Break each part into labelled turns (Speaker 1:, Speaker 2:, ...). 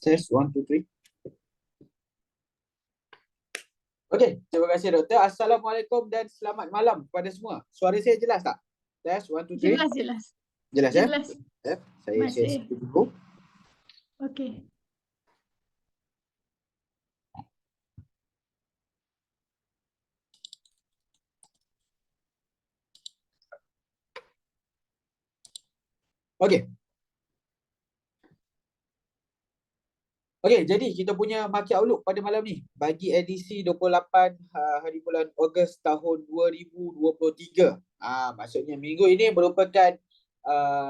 Speaker 1: Test 1, 2, 3. Okey, terima kasih doktor. Assalamualaikum dan selamat malam kepada semua. Suara saya jelas tak? Test 1, 2, 3.
Speaker 2: Jelas, jelas.
Speaker 1: Jelas ya?
Speaker 2: Jelas.
Speaker 1: Saya share
Speaker 2: Masih.
Speaker 1: screen dulu.
Speaker 2: Okey.
Speaker 1: Okey. Okey, jadi kita punya market outlook pada malam ni bagi edisi 28 hari bulan Ogos tahun 2023. Maksudnya minggu ini merupakan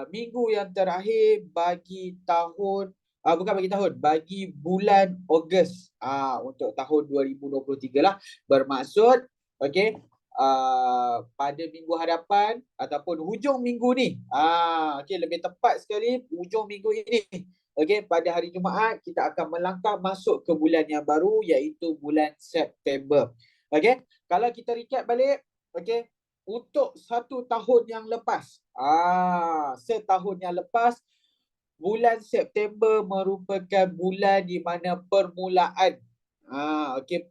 Speaker 1: minggu yang terakhir bagi tahun bagi bulan Ogos untuk tahun 2023 lah. Bermaksud okey, pada minggu hadapan ataupun hujung minggu ni. Okey, lebih tepat sekali hujung minggu ini. Okey, pada hari Jumaat kita akan melangkah masuk ke bulan yang baru iaitu bulan September. Okey, kalau kita recap balik, okey, untuk satu tahun yang lepas, setahun yang lepas, bulan September merupakan bulan di mana permulaan,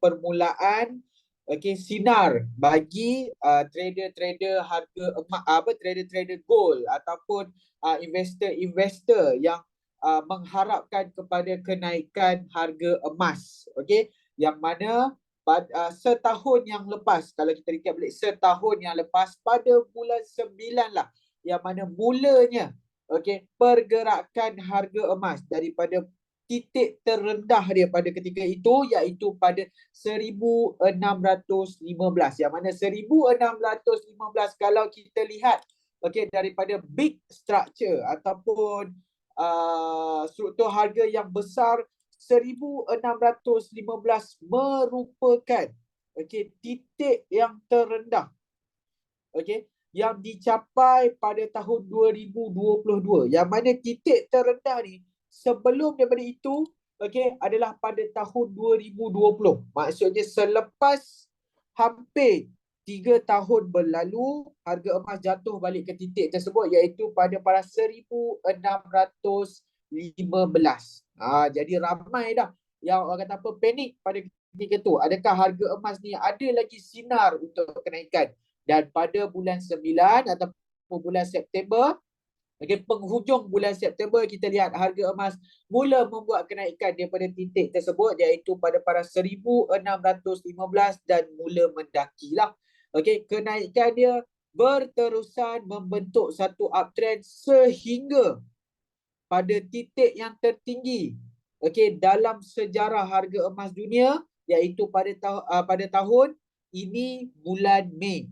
Speaker 1: permulaan, sinar bagi trader-trader harga emas, trader-trader gold ataupun investor-investor yang mengharapkan kepada kenaikan harga emas. Okey, yang mana setahun yang lepas, kalau kita recap balik setahun yang lepas pada bulan 9 lah, yang mana mulanya pergerakan harga emas daripada titik terendah dia pada ketika itu iaitu pada 1615, yang mana 1615 kalau kita lihat daripada big structure ataupun struktur harga yang besar, 1615 merupakan titik yang terendah yang dicapai pada tahun 2022, yang mana titik terendah ni sebelum daripada itu adalah pada tahun 2020. Maksudnya selepas hampir 3 tahun berlalu, harga emas jatuh balik ke titik tersebut iaitu pada 1615. Jadi ramai dah yang orang kata apa, panik pada ketika tu. Adakah harga emas ni ada lagi sinar untuk kenaikan? Dan pada bulan 9 ataupun bulan September, penghujung bulan September, kita lihat harga emas mula membuat kenaikan daripada titik tersebut iaitu pada 1615 dan mula mendakilah. Kenaikan dia berterusan membentuk satu uptrend sehingga pada titik yang tertinggi dalam sejarah harga emas dunia iaitu pada tahun ini bulan Mei.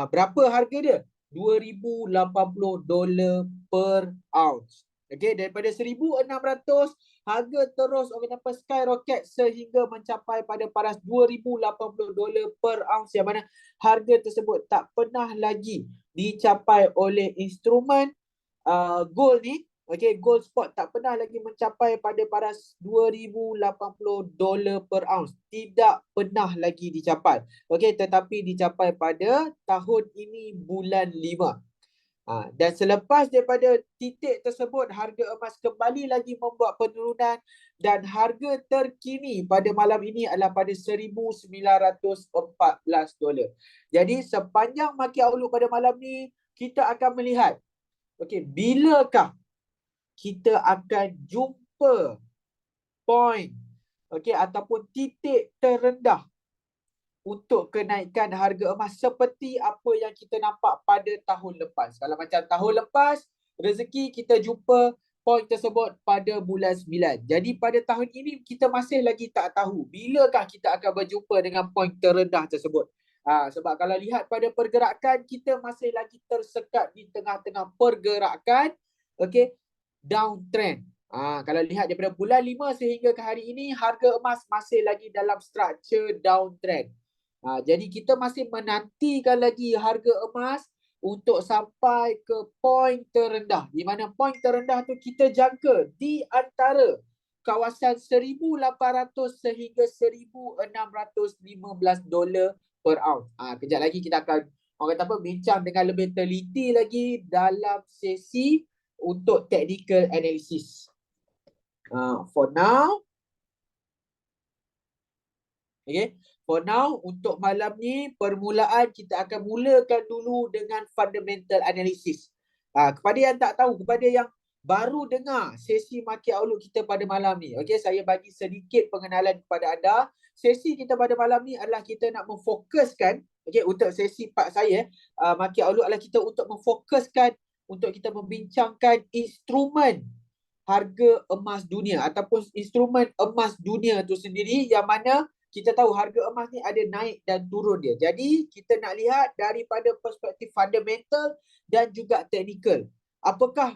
Speaker 1: Berapa harga dia? $2,080 per ounce. Daripada 1,600 harga terus skyrocket sehingga mencapai pada paras $2,080 per ounce, yang mana harga tersebut tak pernah lagi dicapai oleh instrumen gold ni. Gold spot tak pernah lagi mencapai pada paras $2,080 per ounce. Tidak pernah lagi dicapai. Tetapi dicapai pada tahun ini bulan 5. Dan selepas daripada titik tersebut, harga emas kembali lagi membuat penurunan dan harga terkini pada malam ini adalah pada $1,914. Jadi sepanjang market outlook pada malam ni, kita akan melihat bilakah kita akan jumpa point ataupun titik terendah untuk kenaikan harga emas seperti apa yang kita nampak pada tahun lepas. Kalau macam tahun lepas, rezeki kita jumpa point tersebut pada bulan 9. Jadi pada tahun ini kita masih lagi tak tahu bilakah kita akan berjumpa dengan point terendah tersebut. Sebab kalau lihat pada pergerakan, kita masih lagi tersekat di tengah-tengah pergerakan downtrend. Kalau lihat daripada bulan 5 sehingga ke hari ini, harga emas masih lagi dalam structure downtrend. Jadi kita masih menantikan lagi harga emas untuk sampai ke point terendah, di mana point terendah tu kita jangka di antara kawasan 1,800 sehingga $1,615 per ounce. Kejap lagi kita akan bincang dengan lebih teliti lagi dalam sesi untuk technical analysis. For now, okay. For now, untuk malam ni, permulaan kita akan mulakan dulu dengan fundamental analysis. Kepada yang tak tahu, kepada yang baru dengar sesi Market Outlook kita pada malam ni, okay, saya bagi sedikit pengenalan kepada anda. Sesi kita pada malam ni adalah kita nak memfokuskan, okay, untuk sesi part saya, Market Outlook adalah kita untuk memfokuskan, untuk kita membincangkan instrumen harga emas dunia ataupun instrumen emas dunia tu sendiri, yang mana kita tahu harga emas ni ada naik dan turun dia. Jadi kita nak lihat daripada perspektif fundamental dan juga teknikal. Apakah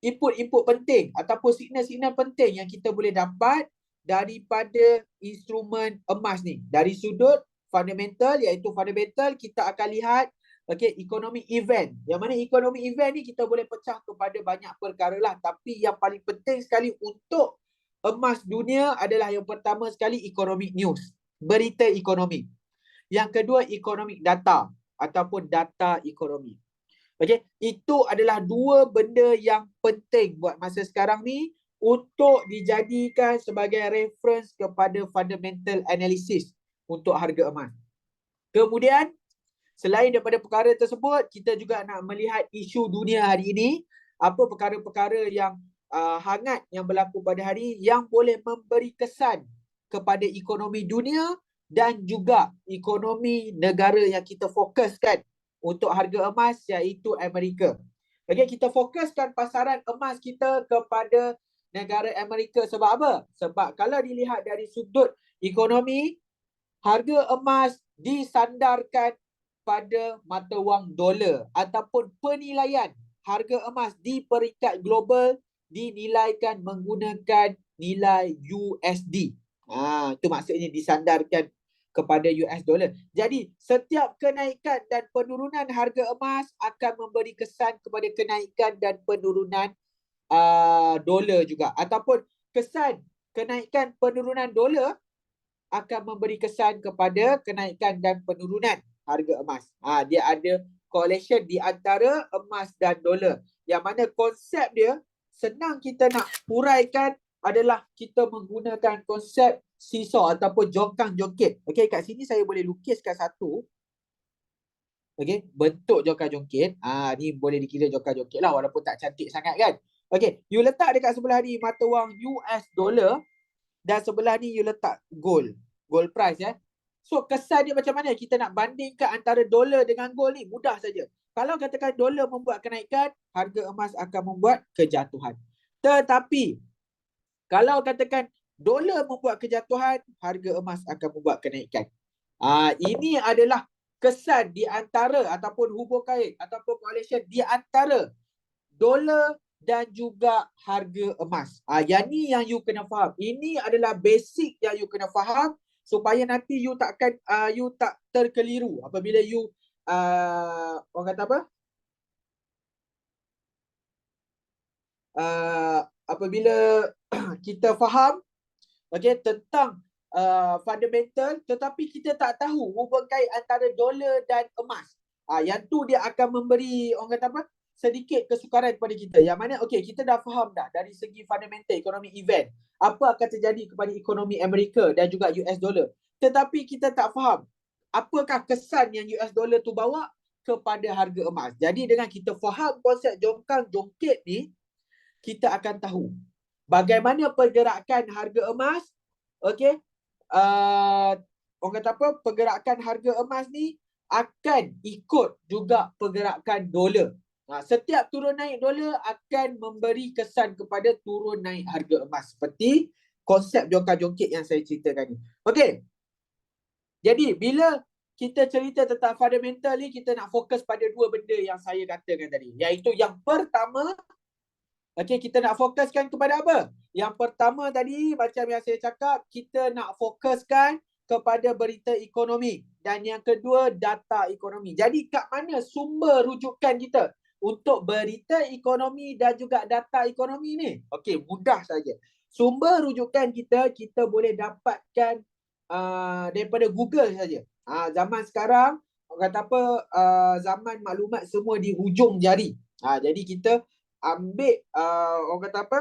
Speaker 1: input-input penting ataupun signal-signal penting yang kita boleh dapat daripada instrumen emas ni. Dari sudut fundamental, iaitu fundamental kita akan lihat economic event. Yang mana economic event ni kita boleh pecah kepada banyak perkara lah. Tapi yang paling penting sekali untuk emas dunia adalah yang pertama sekali economic news, berita ekonomi. Yang kedua economic data ataupun data ekonomi. Okey, itu adalah dua benda yang penting buat masa sekarang ni untuk dijadikan sebagai reference kepada fundamental analysis untuk harga emas. Kemudian selain daripada perkara tersebut, kita juga nak melihat isu dunia hari ini, apa perkara-perkara yang hangat yang berlaku pada hari yang boleh memberi kesan kepada ekonomi dunia dan juga ekonomi negara yang kita fokuskan untuk harga emas, iaitu Amerika. Okey, kita fokuskan pasaran emas kita kepada negara Amerika sebab apa? Sebab kalau dilihat dari sudut ekonomi, harga emas disandarkan pada mata wang dolar ataupun penilaian harga emas di peringkat global dinilaikan menggunakan nilai USD. Itu maksudnya disandarkan kepada US dollar. Jadi setiap kenaikan dan penurunan harga emas akan memberi kesan kepada kenaikan dan penurunan dolar juga, ataupun kesan kenaikan penurunan dolar akan memberi kesan kepada kenaikan dan penurunan harga emas. Dia ada correlation di antara emas dan dolar. Yang mana konsep dia senang kita nak huraikan adalah kita menggunakan konsep seesaw ataupun jongkang-jongkit. Okey, kat sini saya boleh lukiskan satu. Okey, bentuk jongkang-jongkit. Ni boleh dikira jongkang-jongkit lah walaupun tak cantik sangat kan. Okey, you letak dekat sebelah ni mata wang US dollar dan sebelah ni you letak gold price So kesan dia macam mana? Kita nak bandingkan antara dolar dengan gold ni mudah saja. Kalau katakan dolar membuat kenaikan, harga emas akan membuat kejatuhan. Tetapi kalau katakan dolar membuat kejatuhan, harga emas akan membuat kenaikan. Ini adalah kesan di antara ataupun hubung kait ataupun correlation di antara dolar dan juga harga emas. Yang ni yang you kena faham. Ini adalah basic yang you kena faham supaya nanti you tak terkeliru apabila you orang kata apa? Apabila kita faham tentang fundamental tetapi kita tak tahu hubung kait antara dolar dan emas. Yang tu dia akan memberi orang kata apa? Sedikit kesukaran kepada kita. Yang mana kita dah faham dah dari segi fundamental economic event apa akan terjadi kepada ekonomi Amerika dan juga US dollar. Tetapi kita tak faham apakah kesan yang US dollar tu bawa kepada harga emas. Jadi dengan kita faham konsep jongkang-jongkit ni, kita akan tahu bagaimana pergerakan harga emas. Orang kata apa? Pergerakan harga emas ni akan ikut juga pergerakan dolar. Setiap turun naik dolar akan memberi kesan kepada turun naik harga emas. Seperti konsep jongkang-jongkit yang saya ceritakan ni. Okey. Jadi bila kita cerita tentang fundamental ni, kita nak fokus pada dua benda yang saya katakan tadi. Iaitu yang pertama, kita nak fokuskan kepada apa? Yang pertama tadi, macam yang saya cakap, kita nak fokuskan kepada berita ekonomi. Dan yang kedua, data ekonomi. Jadi kat mana sumber rujukan kita untuk berita ekonomi dan juga data ekonomi ni? Okey, mudah saja. Sumber rujukan kita boleh dapatkan daripada Google saja. Zaman sekarang, orang kata apa, zaman maklumat semua di hujung jari. Jadi kita ambil orang kata apa,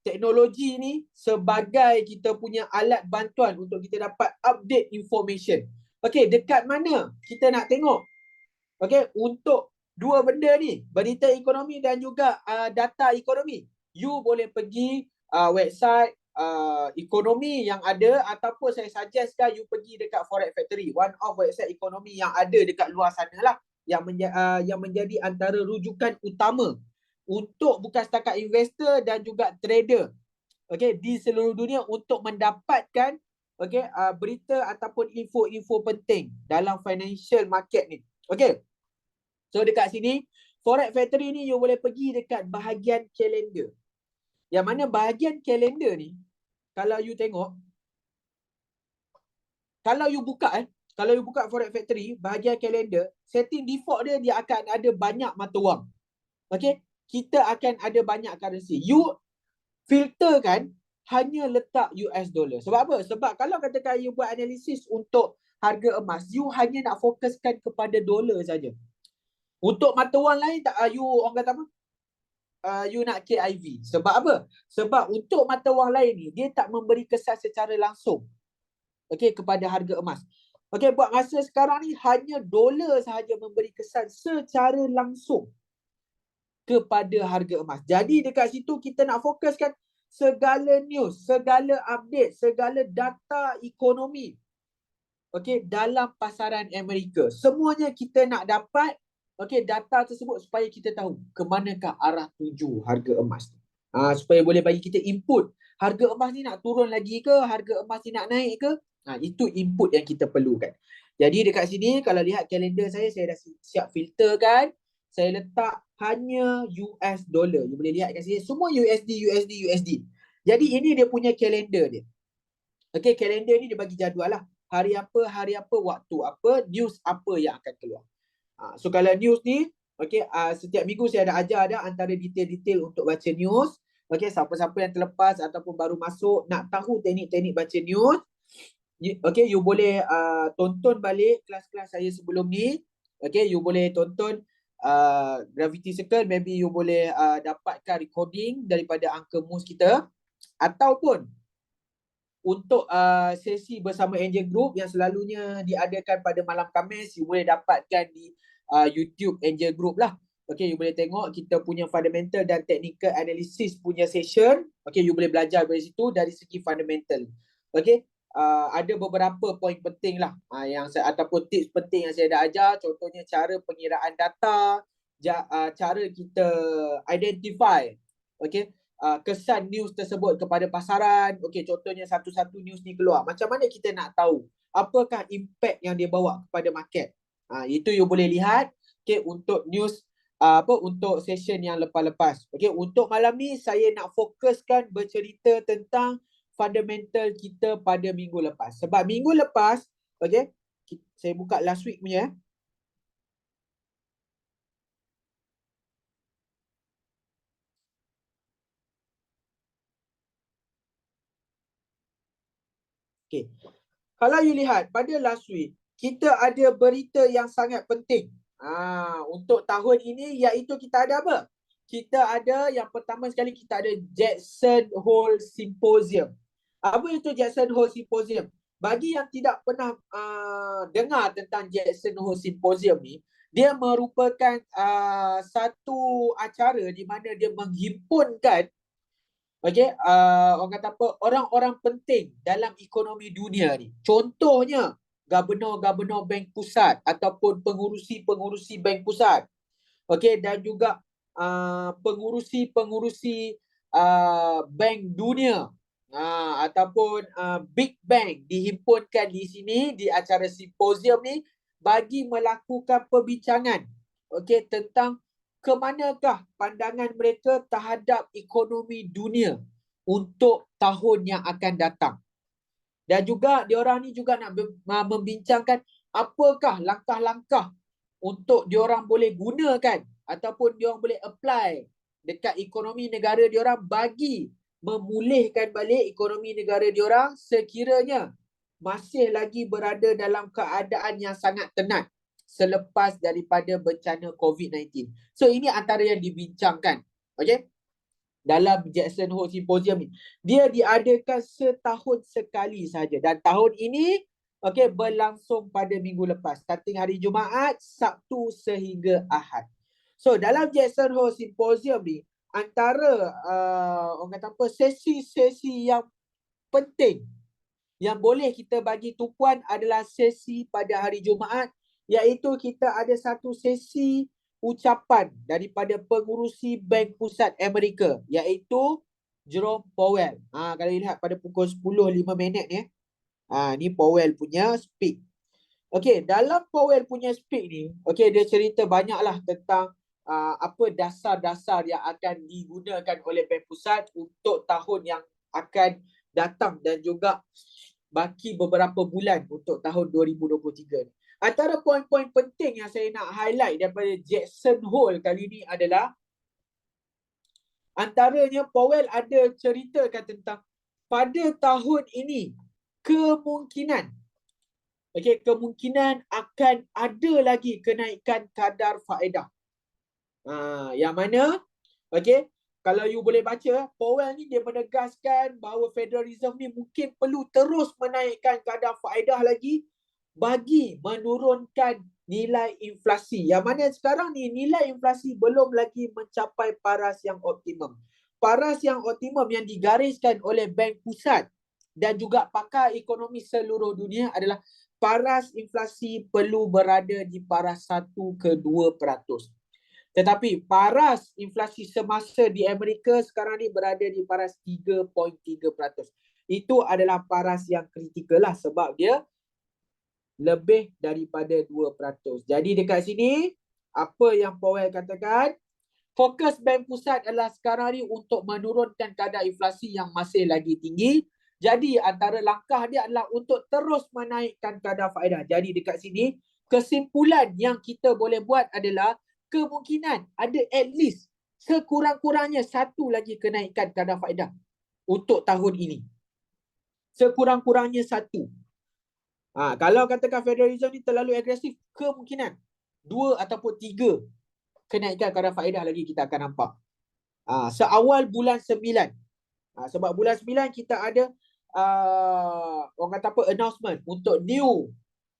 Speaker 1: teknologi ni sebagai kita punya alat bantuan untuk kita dapat update information. Okey, dekat mana kita nak tengok? Okey, untuk dua benda ni, berita ekonomi dan juga data ekonomi. You boleh pergi website ekonomi yang ada, ataupun saya suggestkan you pergi dekat Forex Factory, one of website ekonomi yang ada dekat luar sana lah, yang menjadi antara rujukan utama untuk bukan setakat investor dan juga trader, okey, di seluruh dunia untuk mendapatkan berita ataupun info-info penting dalam financial market ni. Okey. So dekat sini Forex Factory ni you boleh pergi dekat bahagian kalender. Yang mana bahagian kalender ni kalau you tengok, kalau you buka Forex Factory bahagian kalender, setting default dia akan ada banyak mata wang. Okey, kita akan ada banyak currency. You filterkan hanya letak US dollar. Sebab apa? Sebab kalau katakan you buat analisis untuk harga emas, you hanya nak fokuskan kepada dolar saja. Untuk mata wang lain tak, you orang kata apa? You nak KIV. Sebab apa? Sebab untuk mata wang lain ni dia tak memberi kesan secara langsung, okey, kepada harga emas. Okey, buat masa sekarang ni hanya dolar sahaja memberi kesan secara langsung kepada harga emas. Jadi dekat situ kita nak fokuskan segala news, segala update, segala data ekonomi, okey, dalam pasaran Amerika. Semuanya kita nak dapat, okey, data tersebut supaya kita tahu ke manakah arah tuju harga emas. Supaya boleh bagi kita input. Harga emas ni nak turun lagi ke? Harga emas ni nak naik ke? Itu input yang kita perlukan. Jadi dekat sini kalau lihat kalender saya dah siap filterkan. Saya letak hanya US dollar. You boleh lihat kat sini semua USD. Jadi ini dia punya kalender dia. Okey, kalender ni dia bagi jadual lah. Hari apa, waktu apa, news apa yang akan keluar. So kalau news ni, okey, setiap minggu saya ada ajar antara detail-detail untuk baca news. Okey, siapa-siapa yang terlepas ataupun baru masuk nak tahu teknik-teknik baca news, okey, you boleh tonton balik kelas-kelas saya sebelum ni. Okey, you boleh tonton Gravity Circle, maybe you boleh dapatkan recording daripada Uncle Mus kita, ataupun untuk sesi bersama Angel Group yang selalunya diadakan pada malam Khamis, you boleh dapatkan di YouTube Angel Group lah. Okay, you boleh tengok kita punya fundamental dan technical analysis punya session. Okay, you boleh belajar dari situ dari segi fundamental. Okay, ada beberapa poin penting lah yang saya, ataupun tips penting yang saya dah ajar. Contohnya cara pengiraan data, cara kita identify, okay, kesan news tersebut kepada pasaran. Okey, contohnya satu-satu news ni keluar, macam mana kita nak tahu apakah impact yang dia bawa kepada market. Itu you boleh lihat, okey, untuk news untuk session yang lepas-lepas. Okey, untuk malam ni saya nak fokuskan bercerita tentang fundamental kita pada minggu lepas. Sebab minggu lepas, okey, saya buka last week punya. Okay. Kalau you lihat pada last week, kita ada berita yang sangat penting untuk tahun ini, iaitu kita ada apa? Kita ada yang pertama sekali, kita ada Jackson Hole Symposium. Apa itu Jackson Hole Symposium? Bagi yang tidak pernah dengar tentang Jackson Hole Symposium ni, dia merupakan satu acara di mana dia menghimpunkan, okey, orang kata apa, orang-orang penting dalam ekonomi dunia ni. Contohnya gubernur-gubernur bank pusat ataupun pengurusi-pengurusi bank pusat. Okey, dan juga pengurusi-pengurusi bank dunia ataupun big bank dihimpunkan di sini di acara simposium ni bagi melakukan perbincangan, okey, tentang ke manakah pandangan mereka terhadap ekonomi dunia untuk tahun yang akan datang. Dan juga diorang ni juga nak membincangkan apakah langkah-langkah untuk diorang boleh gunakan ataupun diorang boleh apply dekat ekonomi negara diorang bagi memulihkan balik ekonomi negara diorang sekiranya masih lagi berada dalam keadaan yang sangat tenat selepas daripada bencana COVID-19. So ini antara yang dibincangkan. Okay. dalam Jackson Hole Symposium ni. Dia diadakan setahun sekali saja. Dan tahun ini berlangsung pada minggu lepas. Starting hari Jumaat, Sabtu sehingga Ahad. So dalam Jackson Hole Symposium ni, antara orang kata apa, sesi-sesi yang penting yang boleh kita bagi tumpuan adalah sesi pada hari Jumaat, iaitu kita ada satu sesi ucapan daripada pengurusi Bank Pusat Amerika, iaitu Jerome Powell. Kalau lihat pada pukul 10.05 ni, ni Powell punya speak. Dalam Powell punya speak ni, dia cerita banyaklah tentang apa dasar-dasar yang akan digunakan oleh Bank Pusat untuk tahun yang akan datang dan juga baki beberapa bulan untuk tahun 2023 ni. Antara poin-poin penting yang saya nak highlight daripada Jackson Hole kali ni adalah antaranya Powell ada ceritakan tentang pada tahun ini kemungkinan akan ada lagi kenaikan kadar faedah. Yang mana kalau you boleh baca, Powell ni dia menegaskan bahawa Federal Reserve ni mungkin perlu terus menaikkan kadar faedah lagi bagi menurunkan nilai inflasi. Yang mana sekarang ni nilai inflasi belum lagi mencapai paras yang optimum. Paras yang optimum yang digariskan oleh Bank Pusat dan juga pakar ekonomi seluruh dunia adalah paras inflasi perlu berada di paras 1 ke 2%. Tetapi paras inflasi semasa di Amerika sekarang ni berada di paras 3.3%. Itu adalah paras yang kritikal lah sebab dia lebih daripada 2%. Jadi dekat sini, apa yang Powell katakan, fokus Bank Pusat adalah sekarang ni untuk menurunkan kadar inflasi yang masih lagi tinggi. Jadi antara langkah dia adalah untuk terus menaikkan kadar faedah. Jadi dekat sini, kesimpulan yang kita boleh buat adalah kemungkinan ada at least sekurang-kurangnya satu lagi kenaikan kadar faedah untuk tahun ini. Sekurang-kurangnya satu. Kalau katakan Federal Reserve ni terlalu agresif, kemungkinan 2 ataupun 3 kenaikan kadar faedah lagi kita akan nampak. Seawal bulan 9. Sebab bulan 9 kita ada orang kata apa, announcement untuk new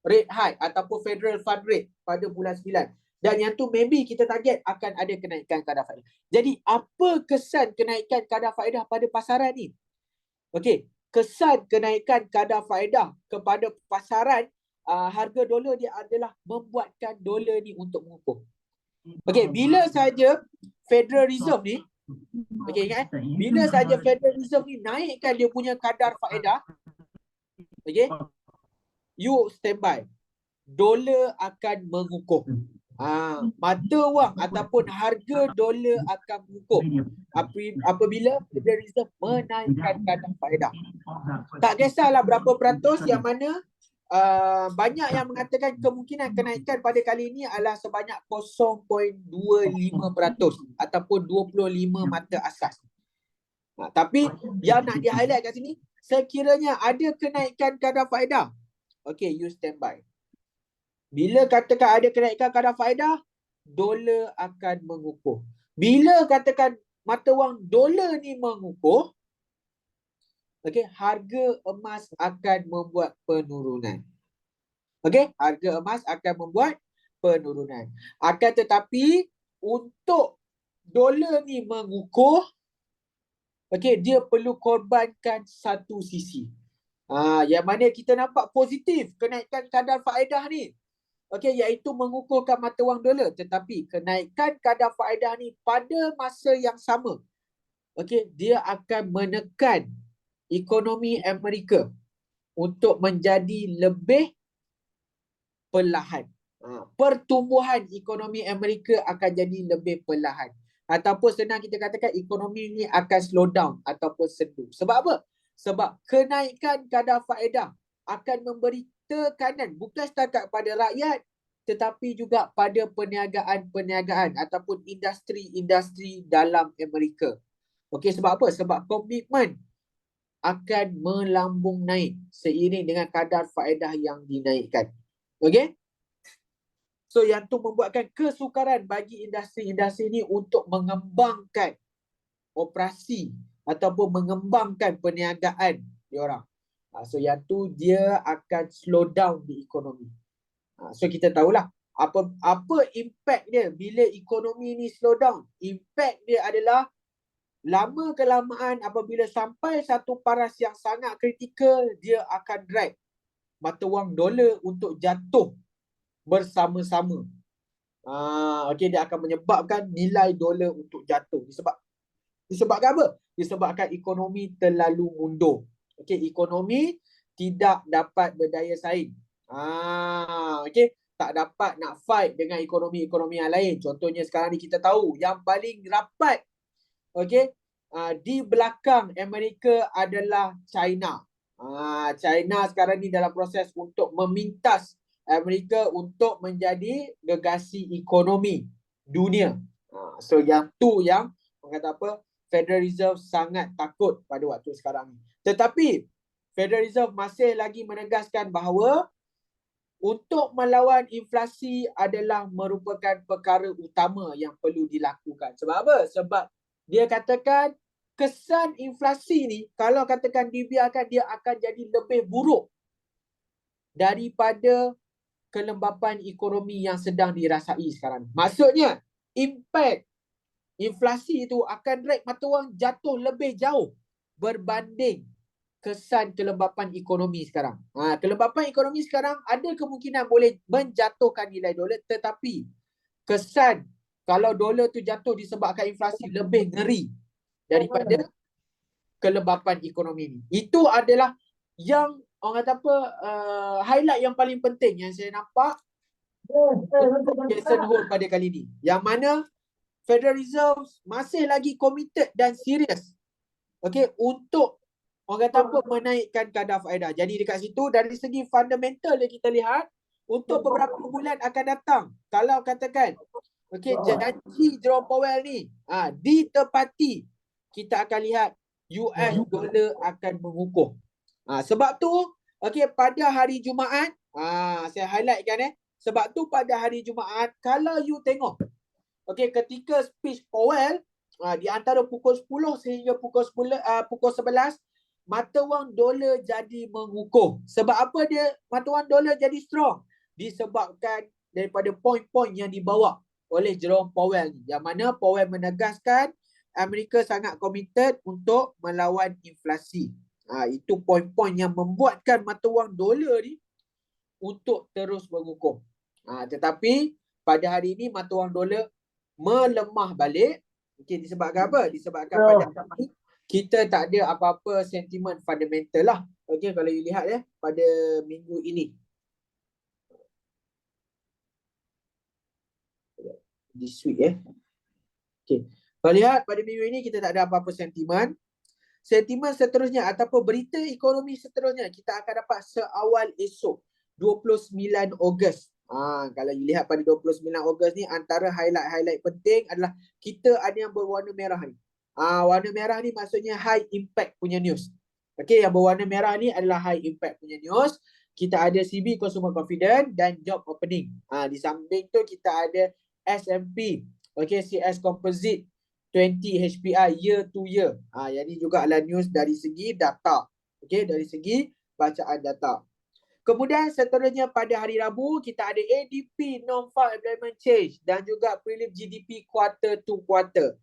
Speaker 1: rate hike ataupun federal fund rate pada bulan 9. Dan yang tu maybe kita target akan ada kenaikan kadar faedah. Jadi apa kesan kenaikan kadar faedah pada pasaran ni? Kesan kenaikan kadar faedah kepada pasaran, harga dolar dia adalah membuatkan dolar ni untuk mengukuh. Bila saja Federal Reserve ni, ingat, bila saja Federal Reserve ni naikkan dia punya kadar faedah, you standby, dolar akan mengukuh. Mata wang ataupun harga dolar akan mengukuh apabila Federal Reserve menaikkan kadar faedah. Tak kisahlah berapa peratus, yang mana banyak yang mengatakan kemungkinan kenaikan pada kali ini adalah sebanyak 0.25% ataupun 25 mata asas. Tapi yang nak di-highlight kat sini, sekiranya ada kenaikan kadar faedah, you standby. Bila katakan ada kenaikan kadar faedah, dolar akan mengukuh. Bila katakan mata wang dolar ni mengukuh, harga emas akan membuat penurunan. Harga emas akan membuat penurunan. Akan tetapi untuk dolar ni mengukuh, dia perlu korbankan satu sisi. Yang mana kita nampak positif kenaikan kadar faedah ni. Iaitu mengukuhkan mata wang dolar. Tetapi kenaikan kadar faedah ni pada masa yang sama, dia akan menekan ekonomi Amerika untuk menjadi lebih perlahan. Pertumbuhan ekonomi Amerika akan jadi lebih perlahan. Ataupun senang kita katakan ekonomi ni akan slow down ataupun sendu. Sebab apa? Sebab kenaikan kadar faedah akan memberi tekanan bukan setakat pada rakyat tetapi juga pada perniagaan ataupun industri-industri dalam Amerika. Sebab apa? Sebab komitmen akan melambung naik seiring dengan kadar faedah yang dinaikkan. So yang tu membuatkan kesukaran bagi industri-industri ni untuk mengembangkan operasi ataupun mengembangkan perniagaan diorang. So yang tu dia akan slow down di ekonomi. So kita tahulah apa impact dia bila ekonomi ni slow down. Impact dia adalah lama kelamaan apabila sampai satu paras yang sangat kritikal, dia akan drag mata wang dolar untuk jatuh bersama-sama. Okey, dia akan menyebabkan nilai dolar untuk jatuh. Disebabkan apa? Disebabkan ekonomi terlalu mundur. Okey, ekonomi tidak dapat berdaya saing. Okey, tak dapat nak fight dengan ekonomi-ekonomi yang lain. Contohnya sekarang ni kita tahu yang paling rapat, okey, di belakang Amerika adalah China. China sekarang ni dalam proses untuk memintas Amerika untuk menjadi gegasi ekonomi dunia. So yang tu yang orang kata apa, Federal Reserve sangat takut pada waktu sekarang ni. Tetapi Federal Reserve masih lagi menegaskan bahawa untuk melawan inflasi adalah merupakan perkara utama yang perlu dilakukan. Sebab apa? Sebab dia katakan kesan inflasi ni kalau katakan dibiarkan, dia akan jadi lebih buruk daripada kelembapan ekonomi yang sedang dirasai sekarang. Maksudnya impact inflasi itu akan drag mata wang jatuh lebih jauh berbanding kesan kelembapan ekonomi sekarang. Kelembapan ekonomi sekarang ada kemungkinan boleh menjatuhkan nilai dolar, tetapi kesan kalau dolar tu jatuh disebabkan inflasi lebih ngeri daripada kelembapan ekonomi ni. Itu adalah yang orang kata apa, highlight yang paling penting yang saya nampak Jackson Hole pada kali ni. Yang mana Federal Reserve masih lagi committed dan serius, okey, untuk orang kata apa, menaikkan kadar faedah. Jadi dekat situ dari segi fundamental yang kita lihat untuk beberapa bulan akan datang, kalau katakan okey, janji Jerome Powell ni ditepati, kita akan lihat US dollar akan mengukuh. Sebab tu okey, pada hari Jumaat, saya highlightkan sebab tu pada hari Jumaat kalau you tengok okey, ketika speech Powell di antara pukul 10 sehingga pukul 11, mata wang dolar jadi mengukuh. Sebab apa dia mata wang dolar jadi strong? Disebabkan daripada poin-poin yang dibawa oleh Jerome Powell ni, yang mana Powell menegaskan Amerika sangat komited untuk melawan inflasi. Itu poin-poin yang membuatkan mata wang dolar ni untuk terus mengukuh. Tetapi pada hari ini mata wang dolar melemah balik. Okey, disebabkan apa? Disebabkan pada hari ini kita tak ada apa-apa sentimen fundamental lah. Okey, kalau you lihat pada minggu ini. This week Okey. Kalau lihat pada minggu ini kita tak ada apa-apa sentimen. Sentimen seterusnya ataupun berita ekonomi seterusnya kita akan dapat seawal esok 29 Ogos. Kalau you lihat pada 29 Ogos ni, antara highlight penting adalah kita ada yang berwarna merah ni. Warna merah ni maksudnya high impact punya news. Okey, yang berwarna merah ni adalah high impact punya news. Kita ada CB Consumer Confidence dan job opening. Di samping tu kita ada S&P, okey, CS Composite 20 HPI year to year. Yang ni juga adalah news dari segi data. Okey, dari segi bacaan data. Kemudian seterusnya pada hari Rabu kita ada ADP Non-Farm Employment Change dan juga prelim GDP quarter to quarter.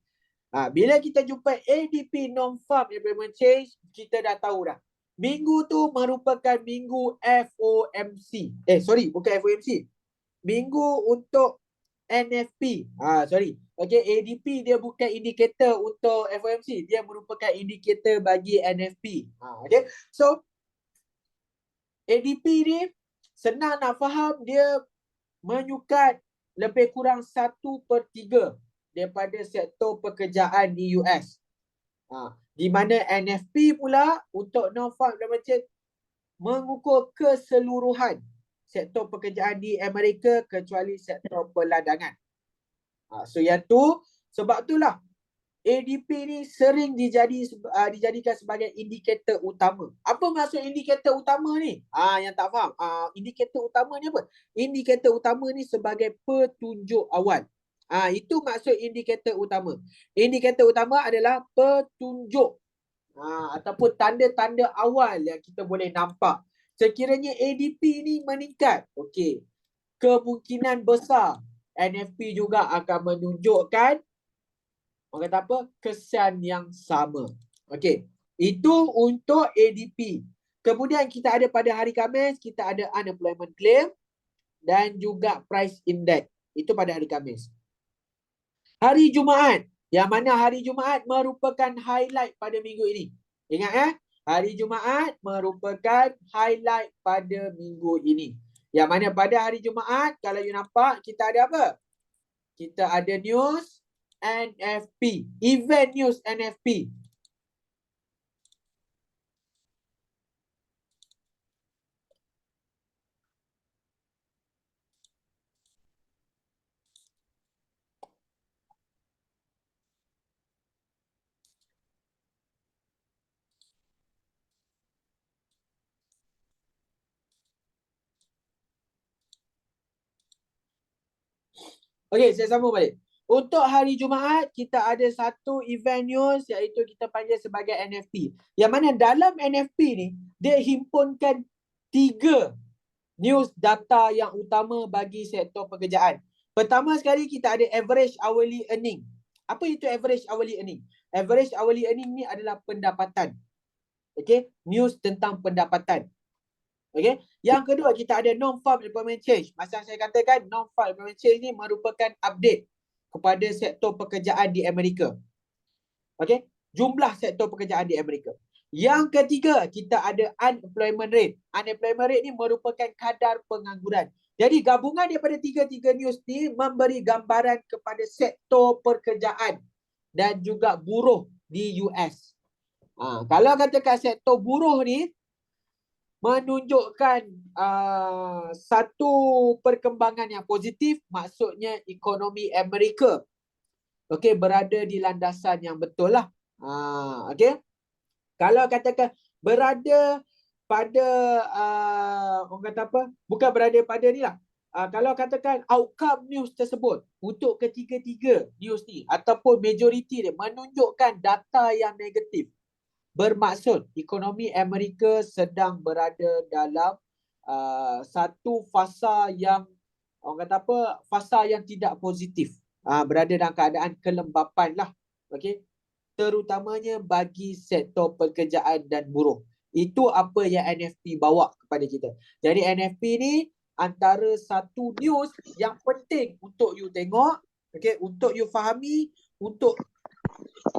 Speaker 1: Bila kita jumpa ADP Non-Farm Employment Change, kita dah tahu dah. Minggu tu merupakan minggu FOMC. Bukan FOMC. Minggu untuk NFP. Okey, ADP dia bukan indikator untuk FOMC, dia merupakan indikator bagi NFP. Okey. So ADP ni senang nak faham, dia menyukat lebih kurang 1/3 daripada sektor pekerjaan di US. Di mana NFP pula untuk non-farm employment change mengukur keseluruhan sektor pekerjaan di Amerika kecuali sektor perladangan. So yang tu, sebab itulah ADP ni sering dijadikan sebagai indikator utama. Apa maksud indikator utama ni? Yang tak faham. Indikator utama ni apa? Indikator utama ni sebagai petunjuk awal. Itu maksud indikator utama. Indikator utama adalah petunjuk ataupun tanda-tanda awal yang kita boleh nampak. Sekiranya ADP ni meningkat, okey, kemungkinan besar NFP juga akan menunjukkan orang kata apa? Kesan yang sama. Okey. Itu untuk ADP. Kemudian kita ada pada hari Khamis, kita ada unemployment claim dan juga price index. Itu pada hari Khamis. Hari Jumaat, yang mana hari Jumaat merupakan highlight pada minggu ini. Ingat hari Jumaat merupakan highlight pada minggu ini. Yang mana pada hari Jumaat, kalau you nampak, kita ada apa? Kita ada news NFP, event news NFP. Okey, saya sambung balik. Untuk hari Jumaat, kita ada satu event news iaitu kita panggil sebagai NFP. Yang mana dalam NFP ni, dia himpunkan 3 news data yang utama bagi sektor pekerjaan. Pertama sekali, kita ada average hourly earning. Apa itu average hourly earning? Average hourly earning ni adalah pendapatan. Okey, news tentang pendapatan. Okey. Yang kedua, kita ada non-farm employment change. Macam saya katakan, non-farm employment change ni merupakan update kepada sektor pekerjaan di Amerika. Okey. Jumlah sektor pekerjaan di Amerika. Yang ketiga, kita ada unemployment rate. Unemployment rate ni merupakan kadar pengangguran. Jadi gabungan daripada tiga-tiga news ni memberi gambaran kepada sektor pekerjaan dan juga buruh di US. Kalau katakan sektor buruh ni menunjukkan satu perkembangan yang positif, maksudnya ekonomi Amerika berada di landasan yang betul lah. Kalau katakan berada pada orang kata apa, bukan berada pada ni lah, kalau katakan outcome news tersebut untuk ketiga-tiga news ni ataupun majoriti dia menunjukkan data yang negatif, bermaksud ekonomi Amerika sedang berada dalam satu fasa yang orang kata apa, fasa yang tidak positif, berada dalam keadaan kelembapan lah, okey, terutamanya bagi sektor pekerjaan dan buruh. Itu apa yang NFP bawa kepada kita. Jadi NFP ni antara satu news yang penting untuk you tengok, okey, untuk you fahami, untuk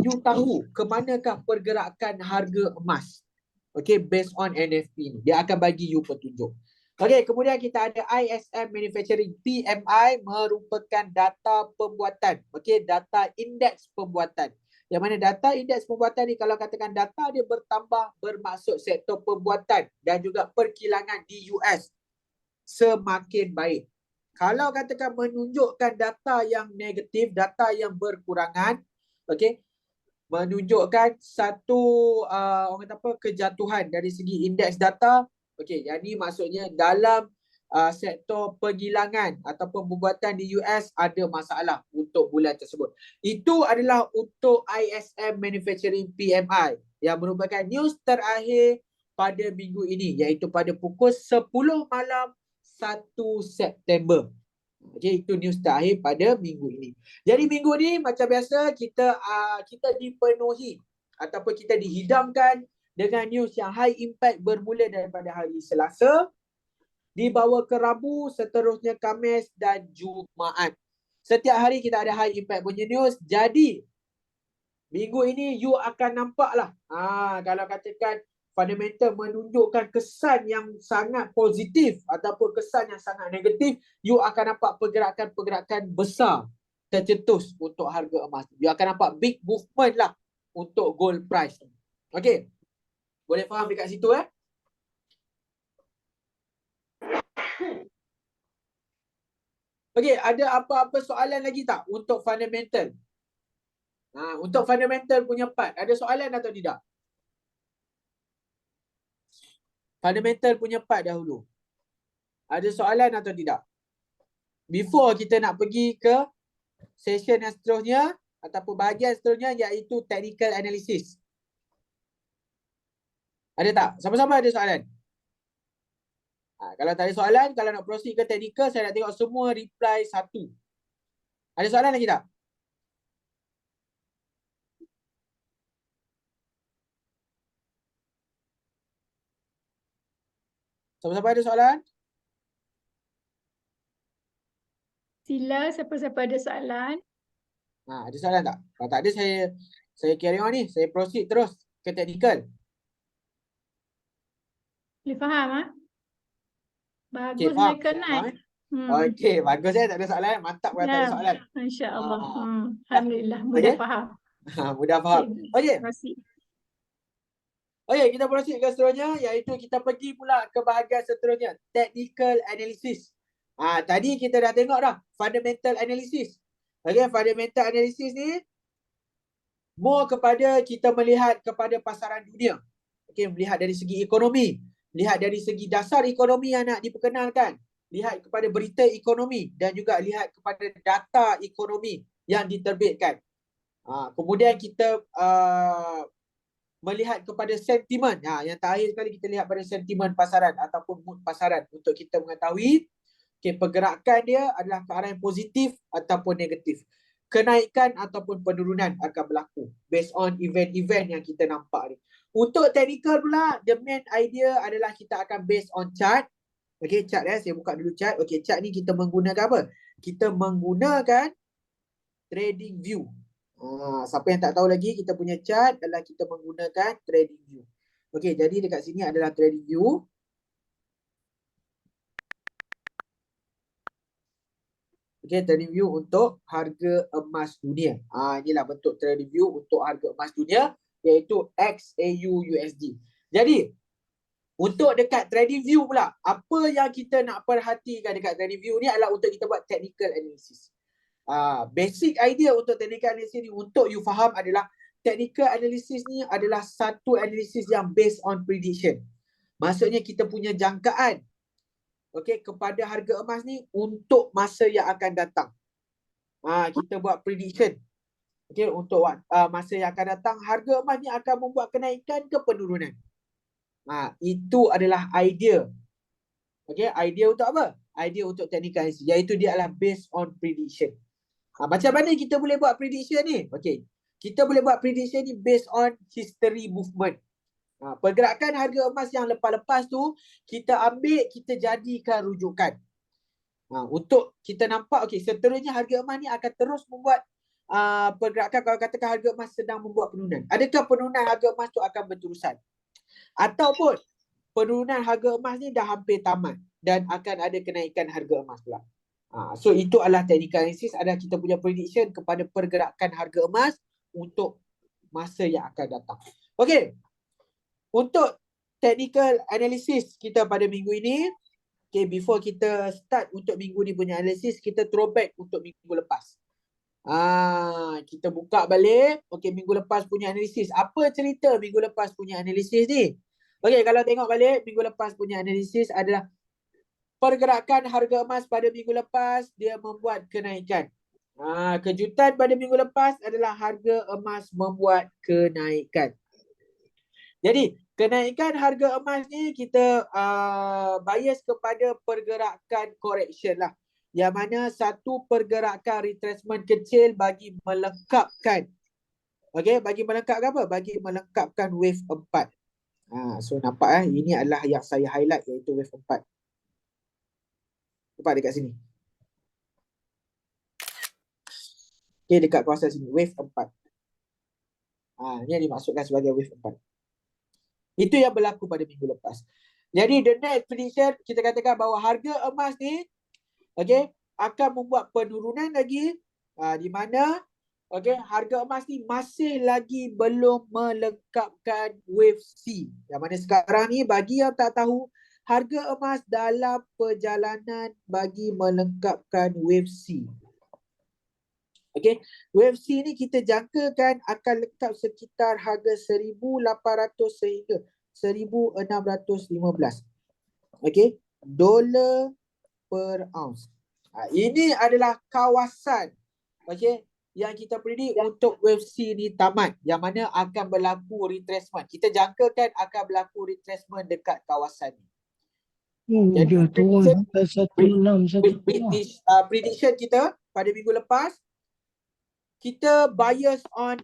Speaker 1: you tahu ke manakah pergerakan harga emas. Okay, based on NFP ni. Dia akan bagi you petunjuk. Okay, kemudian kita ada ISM Manufacturing PMI merupakan data pembuatan. Okay, data indeks pembuatan. Yang mana data indeks pembuatan ni, kalau katakan data dia bertambah, bermaksud sektor pembuatan dan juga perkilangan di US semakin baik. Kalau katakan menunjukkan data yang negatif, data yang berkurangan, okay, menunjukkan satu orang kata apa, kejatuhan dari segi indeks data. Okey, yang ni maksudnya dalam sektor pergilangan ataupun pembuatan di US ada masalah untuk bulan tersebut. Itu adalah untuk ISM Manufacturing PMI yang merupakan news terakhir pada minggu ini, iaitu pada pukul 10 malam 1 September. Okay, itu news terakhir pada minggu ini. Jadi minggu ni macam biasa kita dipenuhi ataupun kita dihidangkan dengan news yang high impact bermula daripada hari Selasa, dibawa ke Rabu, seterusnya Khamis dan Jumaat. Setiap hari kita ada high impact punya news. Jadi minggu ini you akan nampak lah. Kalau katakan fundamental menunjukkan kesan yang sangat positif ataupun kesan yang sangat negatif, you akan nampak pergerakan-pergerakan besar tercetus untuk harga emas. You akan nampak big movement lah untuk gold price. Okay, boleh faham dekat situ Okay, ada apa-apa soalan lagi tak untuk fundamental? Untuk fundamental punya part, ada soalan atau tidak? Fundamental punya part dahulu. Ada soalan atau tidak? Before kita nak pergi ke session yang seterusnya ataupun bahagian seterusnya iaitu technical analysis. Ada tak? Sama-sama ada soalan? Kalau tak ada soalan, kalau nak proceed ke technical, saya nak tengok semua reply satu. Ada soalan lagi tak? Sama-sama ada soalan?
Speaker 2: Sila siapa-siapa ada soalan.
Speaker 1: Ada soalan tak? Kalau tak ada, saya carry on ni. Saya proceed terus ke technical.
Speaker 2: Boleh faham
Speaker 1: Okay,
Speaker 2: Bagus
Speaker 1: faham?
Speaker 2: mereka
Speaker 1: Saya
Speaker 2: naik.
Speaker 1: faham. Okey, bagus tak ada soalan. Mantap kalau tak ada
Speaker 2: Ya,
Speaker 1: soalan.
Speaker 2: insya-Allah.
Speaker 1: Dah.
Speaker 2: Alhamdulillah mudah
Speaker 1: Okey?
Speaker 2: faham.
Speaker 1: Mudah faham. Okey.
Speaker 2: Proceed.
Speaker 1: Okey, kita proceed ke seterusnya iaitu kita pergi pula ke bahagian seterusnya, technical analysis. Tadi kita dah tengok dah fundamental analysis. Okey, fundamental analysis ni more kepada kita melihat kepada pasaran dunia. Okey, melihat dari segi ekonomi, lihat dari segi dasar ekonomi yang nak diperkenalkan, lihat kepada berita ekonomi dan juga lihat kepada data ekonomi yang diterbitkan. Kemudian kita melihat kepada sentimen. Yang terakhir sekali kita lihat pada sentimen pasaran ataupun mood pasaran untuk kita mengetahui pergerakan dia adalah ke arah yang positif ataupun negatif. Kenaikan ataupun penurunan akan berlaku based on event-event yang kita nampak ni. Untuk technical pula, the main idea adalah kita akan based on chart. Okey, chart saya buka dulu chart. Okey, chart ni kita menggunakan apa? Kita menggunakan trading view. Siapa yang tak tahu lagi, kita punya chart adalah kita menggunakan trading view. Okey, jadi dekat sini adalah trading view. Okey, trading view untuk harga emas dunia. Inilah bentuk trading view untuk harga emas dunia iaitu XAU USD. Jadi, untuk dekat trading view pula, apa yang kita nak perhatikan dekat trading view ni adalah untuk kita buat technical analysis. Basic idea untuk technical analysis ni untuk you faham adalah technical analysis ni adalah satu analysis yang based on prediction. Maksudnya kita punya jangkaan kepada harga emas ni untuk masa yang akan datang. Kita buat prediction. Untuk masa yang akan datang harga emas ni akan membuat kenaikan ke penurunan. Itu adalah idea. Idea untuk apa? Idea untuk technical analysis iaitu dia adalah based on prediction. Macam mana kita boleh buat prediction ni? Kita boleh buat prediction ni based on history movement. Pergerakan harga emas yang lepas-lepas tu kita ambil, kita jadikan rujukan. Untuk kita nampak seterusnya harga emas ni akan terus membuat pergerakan. Kalau katakan harga emas sedang membuat penurunan, adakah penurunan harga emas tu akan berterusan? Ataupun penurunan harga emas ni dah hampir tamat dan akan ada kenaikan harga emas pula. So itu adalah technical analysis, adalah kita punya prediction kepada pergerakan harga emas untuk masa yang akan datang. Okey. Untuk technical analysis kita pada minggu ini, before kita start untuk minggu ni punya analysis, kita throwback untuk minggu lepas. Kita buka balik, minggu lepas punya analisis. Apa cerita minggu lepas punya analisis ni? Kalau tengok balik, minggu lepas punya analisis adalah pergerakan harga emas pada minggu lepas, dia membuat kenaikan. Kejutan pada minggu lepas adalah harga emas membuat kenaikan. Jadi, kenaikan harga emas ni kita bias kepada pergerakan correction lah. Yang mana satu pergerakan retracement kecil bagi melengkapkan. Bagi melengkapkan apa? Bagi melengkapkan wave 4. So nampak ini adalah yang saya highlight iaitu wave 4. Nampak dekat sini. Dekat kawasan sini, wave 4. Ini yang dimaksudkan sebagai wave 4. Itu yang berlaku pada minggu lepas. Jadi the next prediction, kita katakan bahawa harga emas ni akan membuat penurunan lagi, di mana harga emas ni masih lagi belum melengkapkan wave C. Yang mana sekarang ni bagi yang tak tahu, harga emas dalam perjalanan bagi melengkapkan wave C. Wave C ni kita jangkakan akan lengkap sekitar harga 1,800 sehingga 1,615. Dolar per ounce. Ini adalah kawasan okey, yang kita predik untuk wave C ni tamat, yang mana akan berlaku retracement. Kita jangkakan akan berlaku retracement dekat kawasan ni. Jadi
Speaker 3: Dia turun sampai 16, 1,5.
Speaker 1: prediction kita pada minggu lepas, kita bias on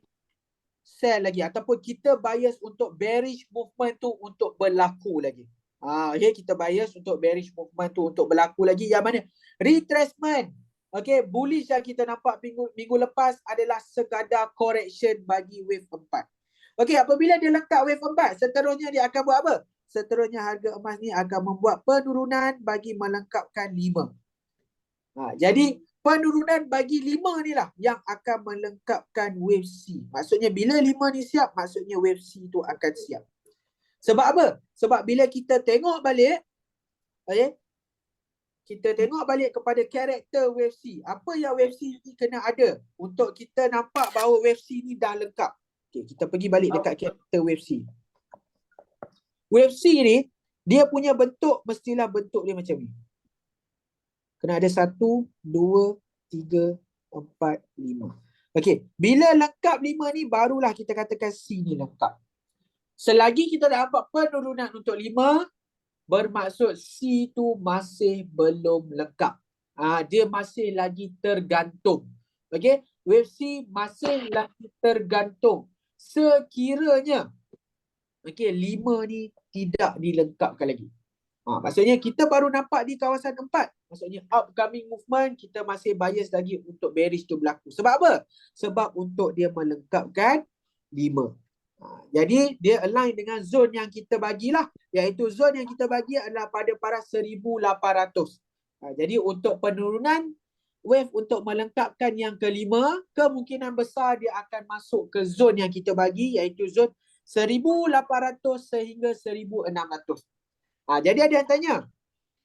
Speaker 1: sell lagi ataupun kita bias untuk bearish movement tu untuk berlaku lagi. Okay, kita bias untuk bearish movement tu untuk berlaku lagi, yang mana retracement, okay, bullish yang kita nampak minggu lepas adalah sekadar correction bagi wave 4. Okay, apabila dia lengkap wave 4, seterusnya dia akan buat apa? Seterusnya harga emas ni akan membuat penurunan bagi melengkapkan 5. Jadi penurunan bagi 5 ni lah yang akan melengkapkan wave C. Maksudnya bila 5 ni siap, maksudnya wave C tu akan siap. Sebab apa? Sebab bila kita tengok balik, okay, kita tengok balik kepada karakter wave C. Apa yang wave C ni kena ada untuk kita nampak bahawa wave C ni dah lengkap. Okay, kita pergi balik dekat karakter wave C. Wave C ni, dia punya bentuk mestilah bentuk dia macam ni. Kena ada 1, 2, 3, 4, 5. Okey, bila lengkap 5 ni barulah kita katakan C ni lengkap. Selagi kita dah nampak penurunan untuk 5, bermaksud C tu masih belum lengkap. Dia masih lagi tergantung. Okey, wave C masih lagi tergantung. Sekiranya okey, 5 ni tidak dilengkapkan lagi. Maksudnya kita baru nampak di kawasan 4. Maksudnya upcoming movement kita masih bias lagi untuk bearish tu berlaku. Sebab apa? Sebab untuk dia melengkapkan 5. Jadi dia align dengan zone yang kita bagilah. Iaitu zone yang kita bagi adalah pada paras 1800. Jadi untuk penurunan wave untuk melengkapkan yang kelima, kemungkinan besar dia akan masuk ke zone yang kita bagi, iaitu zone 1800 sehingga 1600. Jadi ada yang tanya,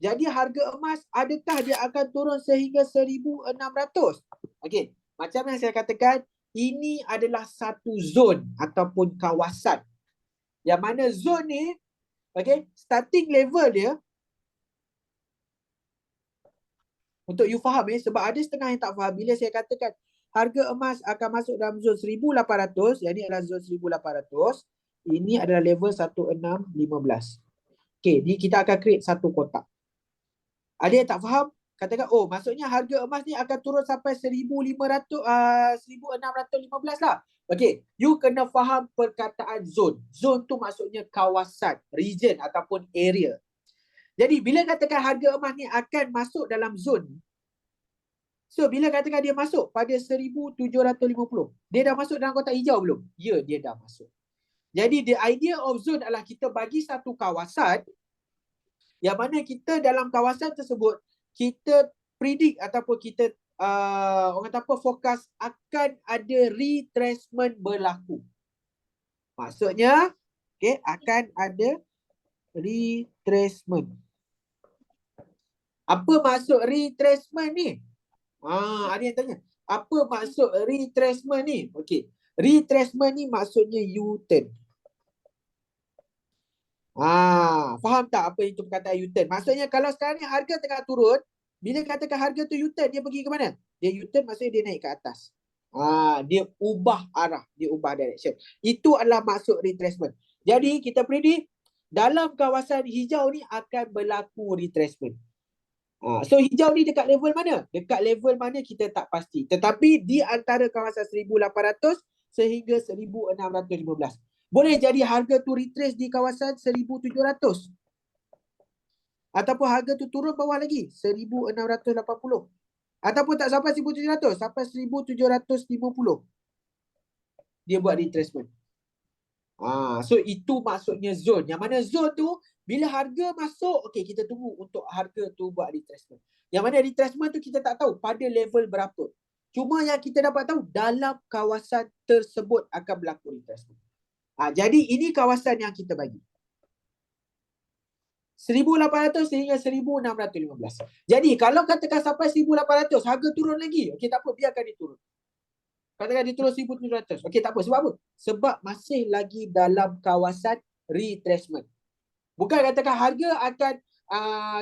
Speaker 1: jadi harga emas adakah dia akan turun sehingga 1600? Okey, macam yang saya katakan, ini adalah satu zon ataupun kawasan. Yang mana zon ni, okey, starting level dia, untuk you faham sebab ada setengah yang tak faham bila saya katakan harga emas akan masuk dalam zon 1800, yang ini adalah zon 1800, ini adalah level 1615. Okey, ni kita akan create satu kotak. Ada yang tak faham? Katakan, oh maksudnya harga emas ni akan turun sampai 1615 lah. Okey, you kena faham perkataan zone. Zone tu maksudnya kawasan, region ataupun area. Jadi bila katakan harga emas ni akan masuk dalam zone, so bila katakan dia masuk pada 1750, dia dah masuk dalam kotak hijau belum? Ya, dia dah masuk. Jadi the idea of zone adalah kita bagi satu kawasan yang mana kita dalam kawasan tersebut kita predict ataupun kita orang kata apa, fokus akan ada retracement berlaku. Maksudnya akan ada retracement. Apa maksud retracement ni? Ada yang tanya, apa maksud retracement ni? Okey, retracement ni maksudnya U-turn. Faham tak apa itu perkataan U-turn? Maksudnya kalau sekarang ni harga tengah turun, bila katakan harga tu U-turn, dia pergi ke mana? Dia U-turn maksudnya dia naik ke atas. Dia ubah arah, dia ubah direction. Itu adalah maksud retracement. Jadi kita predict dalam kawasan hijau ni akan berlaku retracement. So hijau ni dekat level mana? Dekat level mana kita tak pasti. Tetapi di antara kawasan 1800 sehingga 1615. Boleh jadi harga tu retrace di kawasan 1700. Ataupun harga tu turun bawah lagi, 1680. Ataupun tak sampai 1700, sampai 1750. Dia buat retracement. So itu maksudnya zone. Yang mana zone tu, bila harga masuk, okey, kita tunggu untuk harga tu buat retracement. Yang mana retracement tu kita tak tahu pada level berapa. Cuma yang kita dapat tahu, dalam kawasan tersebut akan berlaku retracement. Jadi ini kawasan yang kita bagi. 1800 sehingga 1615. Jadi kalau katakan sampai 1800 harga turun lagi, okey tak apa, biarkan dia turun. Katakan dia turun 1700. Okey tak apa, sebab apa? Sebab masih lagi dalam kawasan retracement. Bukan katakan harga akan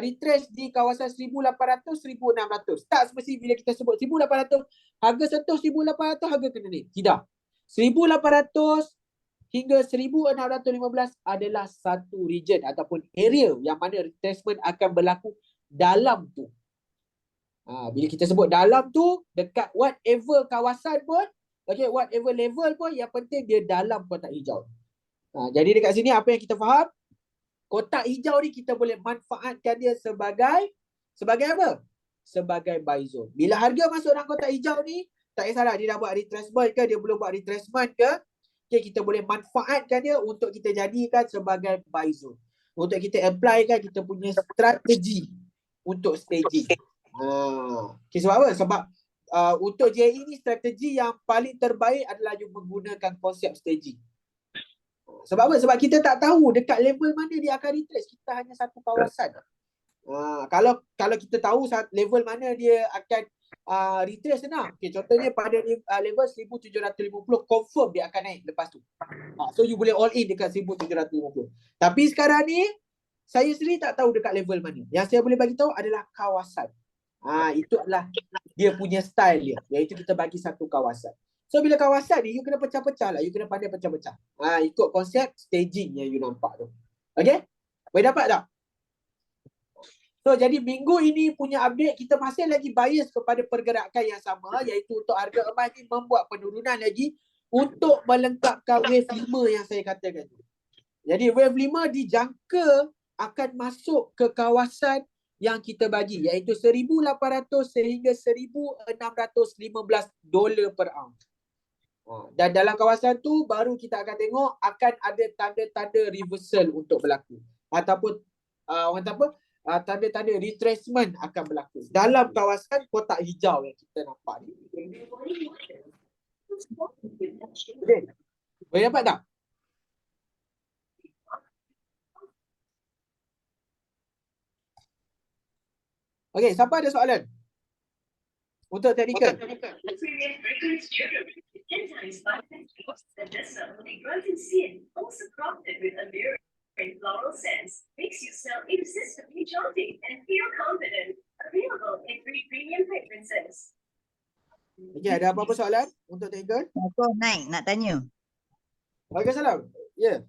Speaker 1: retrace di kawasan 1,800, 1,600. Tak semesti bila kita sebut 1,800, harga sentuh 1,800, harga kena naik. Tidak. 1,800 hingga 1,615 adalah satu region ataupun area yang mana retracement akan berlaku dalam tu. Bila kita sebut dalam tu, dekat whatever kawasan pun, okay, whatever level pun, yang penting dia dalam kotak hijau. Jadi dekat sini apa yang kita faham? Kotak hijau ni kita boleh manfaatkan dia sebagai apa? Sebagai buy zone. Bila harga masuk dalam kotak hijau ni, tak kisahlah dia dah buat retracement ke, dia belum buat retracement ke, okay, kita boleh manfaatkan dia untuk kita jadikan sebagai buy zone. Untuk kita apply kan kita punya strategi untuk staging. Okay, sebab apa? Sebab untuk JE ni strategi yang paling terbaik adalah menggunakan konsep staging. Sebab apa? Sebab kita tak tahu dekat level mana dia akan retrace. Kita hanya satu kawasan. Kalau kita tahu level mana dia akan retrace senang. Okay, contohnya pada level 1,750 confirm dia akan naik lepas tu. So you boleh all in dekat 1,750. Tapi sekarang ni saya sendiri tak tahu dekat level mana. Yang saya boleh bagi tahu adalah kawasan. Itu adalah dia punya style dia. Iaitu kita bagi satu kawasan. So bila kawasan ni you kena pecah-pecah lah. You kena pandai pecah-pecah. Ikut konsep staging yang you nampak tu. Okay? Boleh dapat tak? So jadi minggu ini punya update kita masih lagi bias kepada pergerakan yang sama, iaitu untuk harga emas ni membuat penurunan lagi untuk melengkapkan wave 5 yang saya katakan. Jadi wave 5 dijangka akan masuk ke kawasan yang kita bagi, iaitu 1,800 sehingga 1,615 dolar per ounce. Dan dalam kawasan tu baru kita akan tengok akan ada tanda-tanda reversal untuk berlaku. Ataupun tanda-tanda retracement akan berlaku dalam kawasan kotak hijau yang kita nampak ni. Okay. Boleh dapat tak? Okey, siapa ada soalan? Untuk teknikal. Floral scents makes you sell irresistibly jaunty and feel confident. Available in 3 premium fragrances. Okey, ada apa-apa soalan untuk teknikal?
Speaker 4: Aku naik nak tanya.
Speaker 1: Waalaikumsalam. Ya.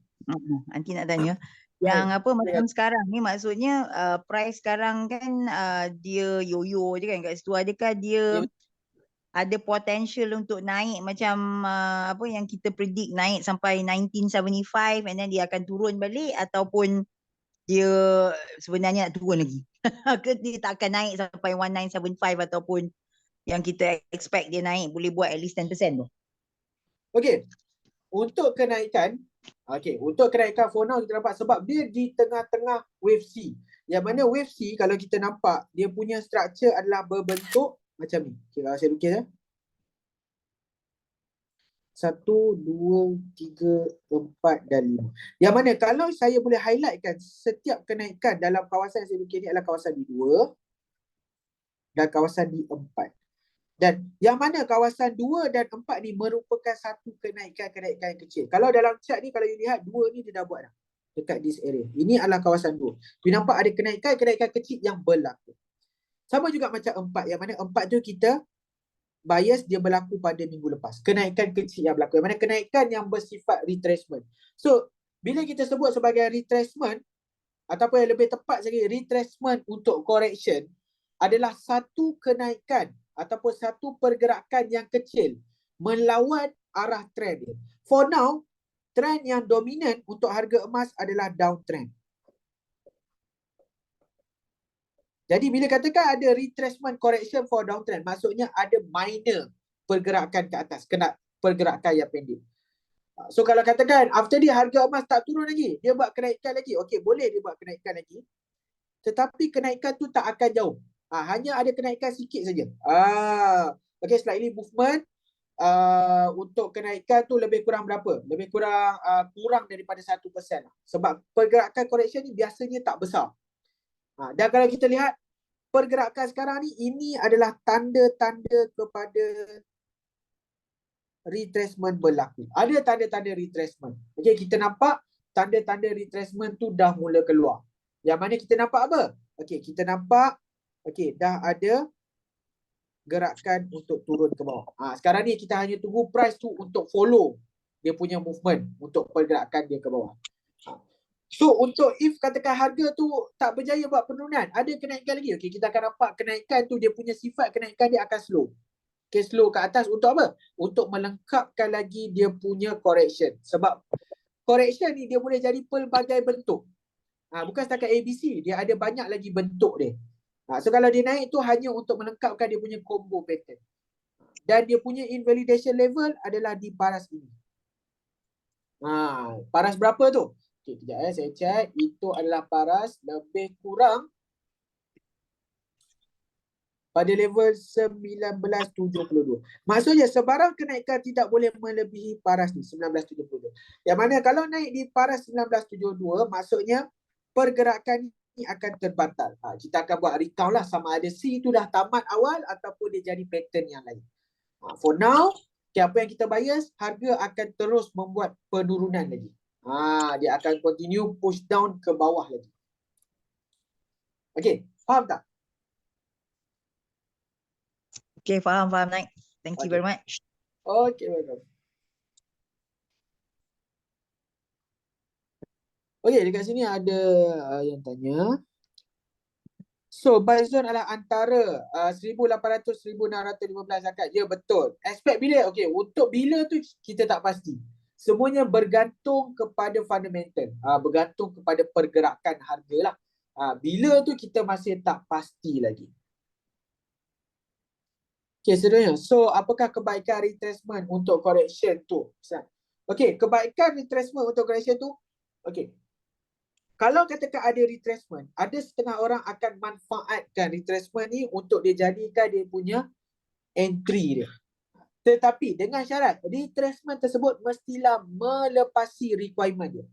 Speaker 4: Nanti nak tanya. Yang apa macam sekarang ni maksudnya price sekarang kan dia yo-yo je kan kat situ. Adakah dia ada potential untuk naik macam apa yang kita predict naik sampai 1975 and then dia akan turun balik, ataupun dia sebenarnya nak turun lagi? Ke dia tak akan naik sampai 1975 ataupun yang kita expect dia naik boleh buat at least 10% tu?
Speaker 1: Okey. Untuk kenaikan for now kita nampak sebab dia di tengah-tengah wave C. Yang mana wave C kalau kita nampak dia punya structure adalah berbentuk macam ni. Okay, kalau saya lukis 1, 2, 3, 4 dan 5. Yang mana kalau saya boleh highlightkan setiap kenaikan dalam kawasan yang saya lukis ni adalah kawasan di 2 dan kawasan di 4. Dan yang mana kawasan 2 dan 4 ni merupakan satu kenaikan-kenaikan yang kecil. Kalau dalam chart ni kalau you lihat 2 ni dia dah buat dah dekat this area. Ini adalah kawasan 2. You nampak ada kenaikan-kenaikan kecil yang berlaku. Sama juga macam 4, yang mana 4 tu kita bias dia berlaku pada minggu lepas. Kenaikan kecil yang berlaku. Yang mana kenaikan yang bersifat retracement. So, bila kita sebut sebagai retracement, ataupun yang lebih tepat sekali, retracement untuk correction adalah satu kenaikan ataupun satu pergerakan yang kecil melawan arah trend dia. For now, trend yang dominan untuk harga emas adalah downtrend. Jadi bila katakan ada retracement correction for downtrend, maksudnya ada minor pergerakan ke atas, kena pergerakan yang pendek. So kalau katakan after dia harga emas tak turun lagi, dia buat kenaikan lagi. Okey, boleh dia buat kenaikan lagi. Tetapi kenaikan tu tak akan jauh. Hanya ada kenaikan sikit saja. Okey, slightly movement. Untuk kenaikan tu lebih kurang berapa? Lebih kurang kurang daripada 1%. Sebab pergerakan correction ni biasanya tak besar. Dan kalau kita lihat pergerakan sekarang ni, ini adalah tanda-tanda kepada retracement berlaku. Ada tanda-tanda retracement. Okey, kita nampak tanda-tanda retracement tu dah mula keluar. Yang mana kita nampak apa? Okey, kita nampak dah ada gerakan untuk turun ke bawah. Sekarang ni kita hanya tunggu price tu untuk follow dia punya movement untuk pergerakan dia ke bawah. So untuk if katakan harga tu tak berjaya buat penurunan, ada kenaikan lagi. Okey, kita akan nampak kenaikan tu dia punya sifat kenaikan dia akan slow. Okay, slow ke atas untuk apa? Untuk melengkapkan lagi dia punya correction. Sebab correction ni dia boleh jadi pelbagai bentuk. Bukan setakat ABC, dia ada banyak lagi bentuk dia. So kalau dia naik tu hanya untuk melengkapkan dia punya combo pattern. Dan dia punya invalidation level adalah di paras ini. Paras berapa tu? Okay, kejap saya check. Itu adalah paras lebih kurang pada level 1972. Maksudnya sebarang kenaikan tidak boleh melebihi paras ni 1972. Yang mana kalau naik di paras 1972, maksudnya pergerakan ni akan terbatal. Kita akan buat recount lah sama ada C tu dah tamat awal ataupun dia jadi pattern yang lain. For now, apa yang kita bias, harga akan terus membuat penurunan lagi. Dia akan continue push down ke bawah lagi. Okay, faham tak?
Speaker 4: Okay, faham Naik. Thank you very much.
Speaker 1: Okay, welcome. Okay, dekat sini ada yang tanya. So, buy zone adalah antara 1,800-1,615 zakat. Ya, betul. Expect bila? Okay, untuk bila tu kita tak pasti. Semuanya bergantung kepada fundamental. Bergantung kepada pergerakan harga lah. Bila tu kita masih tak pasti lagi. Okay, seterusnya. So, apakah kebaikan retracement untuk correction tu? Okay, kebaikan retracement untuk correction tu. Okay. Kalau katakan ada retracement, ada setengah orang akan manfaatkan retracement ni untuk dia jadikan dia punya entry dia. Tetapi dengan syarat, retracement tersebut mestilah melepasi requirement dia.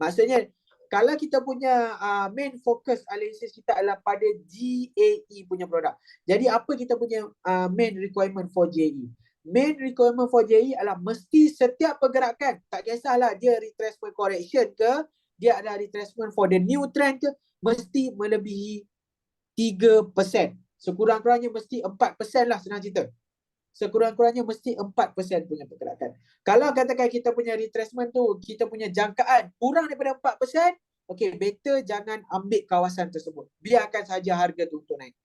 Speaker 1: Maksudnya, kalau kita punya main focus analisis kita adalah pada GAE punya produk. Jadi apa kita punya main requirement for GAE? Main requirement for GAE adalah mesti setiap pergerakan, tak kisahlah dia retracement correction ke, dia ada retracement for the new trend ke, mesti melebihi 3%. Sekurang-kurangnya mesti 4% lah, senang cerita. Sekurang-kurangnya mesti 4% punya pergerakan. Kalau katakan kita punya retracement tu, kita punya jangkaan kurang daripada 4%, okay, better jangan ambil kawasan tersebut. Biarkan saja harga tu untuk naik.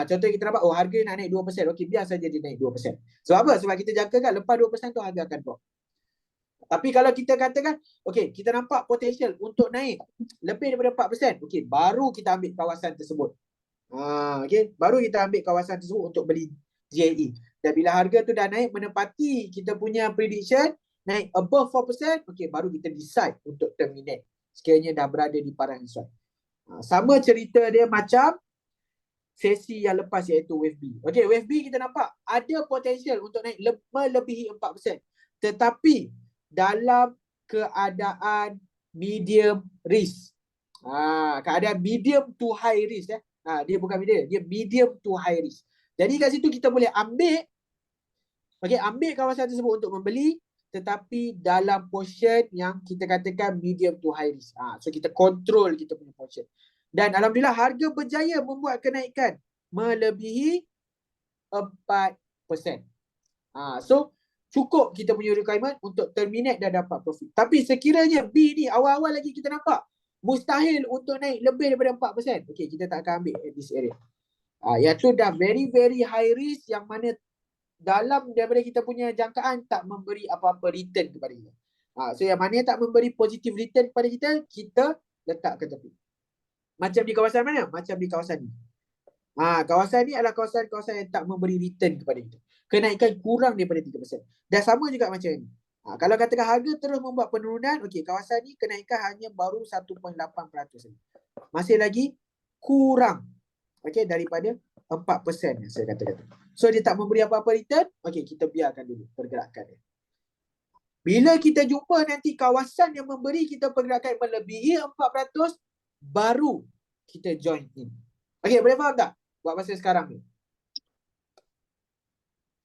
Speaker 1: Contoh kita nampak, harga nak naik 2%. Okay, biar saja dia naik 2%. Sebab apa? Sebab kita jangkakan lepas 2% tu harga akan drop. Tapi kalau kita katakan, okay, kita nampak potential untuk naik lebih daripada 4%, okay, baru kita ambil kawasan tersebut. Okay, baru kita ambil kawasan tersebut untuk beli GAE. Dan bila harga tu dah naik menepati kita punya prediction, naik above 4%, okay, baru kita decide untuk terminate. Sekiranya dah berada di paras yang sesuai. Sama cerita dia macam sesi yang lepas iaitu wave B. Okay, wave B kita nampak ada potential untuk naik melebihi 4%. Tetapi dalam keadaan medium risk. Keadaan medium to high risk. Dia bukan medium, dia medium to high risk. Jadi kat situ kita boleh ambil kawasan tersebut untuk membeli, tetapi dalam portion yang kita katakan medium to high risk. So kita control kita punya portion. Dan alhamdulillah harga berjaya membuat kenaikan melebihi 4%. So cukup kita punya requirement untuk terminate dan dapat profit. Tapi sekiranya B ni awal-awal lagi kita nampak mustahil untuk naik lebih daripada 4%. Okay, kita tak akan ambil at this area. Iaitu dah very very high risk yang mana dalam daripada kita punya jangkaan tak memberi apa-apa return kepada kita. So yang mana tak memberi positive return kepada kita, kita letak ke tepi. Macam di kawasan mana? Macam di kawasan ni. Kawasan ni adalah kawasan-kawasan yang tak memberi return kepada kita. Kenaikan kurang daripada 3%. Dan sama juga macam ni. Kalau katakan harga terus membuat penurunan, okey, kawasan ni kenaikan hanya baru 1.8%. Masih lagi kurang, okey, daripada 4% yang saya katakan. So dia tak memberi apa-apa return, okey, kita biarkan dulu pergerakan dia. Bila kita jumpa nanti kawasan yang memberi kita pergerakan melebihi 4%, baru kita join in. Okey, boleh faham tak? Buat masa sekarang ni.